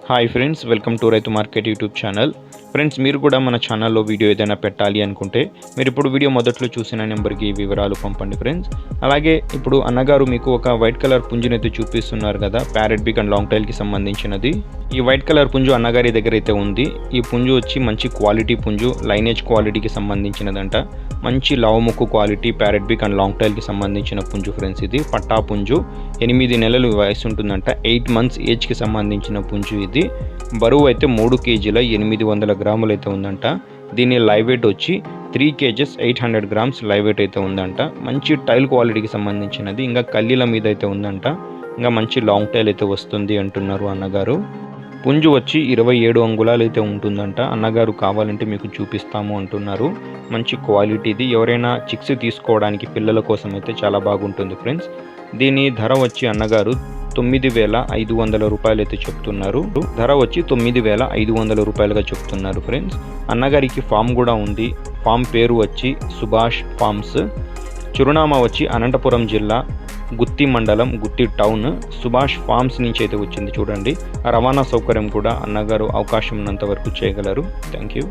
Hi friends, welcome to రైతు market YouTube channel. Friends, మీరు కూడా మన ఛానల్లో వీడియో ఏదైనా పెట్టాలి అనుకుంటే మీరు ఇప్పుడు వీడియో మొదట్లో చూసిన నెంబర్కి వివరాలు పంపండి ఫ్రెండ్స్. అలాగే ఇప్పుడు అన్నగారు మీకు ఒక వైట్ కలర్ పుంజునైతే చూపిస్తున్నారు కదా, ప్యారెట్ బిగ్ అండ్ లాంగ్ టైల్కి సంబంధించినది. ఈ వైట్ కలర్ పుంజు అన్నగారి దగ్గర అయితే ఉంది. ఈ పుంజు వచ్చి మంచి క్వాలిటీ పుంజు, లైనేజ్ క్వాలిటీకి సంబంధించినదంట. మంచి లావు ముక్కు quality parrot big and long టైల్కి సంబంధించిన పుంజు ఫ్రెండ్స్. ఇది పట్టా పుంజు, 8 నెలలు వయసు ఉంటుందంట. 8 months ఏజ్కి సంబంధించిన పుంజు ఇది. బరువు అయితే 3 kg 800 గ్రాములు అయితే ఉందంట. దీని లైవ్ వెయిట్ వచ్చి 3 kg 800 grams లైవ్ వెయిట్ అయితే ఉందంట. మంచి టైల్ క్వాలిటీకి సంబంధించినది. ఇంకా కల్లీల మీద అయితే ఉందంట. ఇంకా మంచి లాంగ్ టైల్ అయితే వస్తుంది అంటున్నారు అన్నగారు. పుంజు వచ్చి 27 అంగుళాలు అయితే ఉంటుందంట. అన్నగారు కావాలంటే మీకు చూపిస్తాము అంటున్నారు. మంచి క్వాలిటీది. ఎవరైనా చిక్స్ తీసుకోవడానికి పిల్లల కోసం అయితే చాలా బాగుంటుంది ఫ్రెండ్స్. దీని ధర వచ్చి అన్నగారు 9,500 రూపాయలు అయితే చెప్తున్నారు. ధర వచ్చి 9,500 రూపాయలుగా చెప్తున్నారు ఫ్రెండ్స్. అన్నగారికి ఫామ్ కూడా ఉంది. ఫామ్ పేరు వచ్చి సుభాష్ ఫార్మ్స్. చిరునామా వచ్చి అనంతపురం జిల్లా, గుత్తి మండలం, గుత్తి టౌన్. సుభాష్ ఫార్మ్స్ నుంచి అయితే వచ్చింది చూడండి. రవాణా సౌకర్యం కూడా అన్నగారు అవకాశం ఉన్నంత వరకు చేయగలరు. Thank you.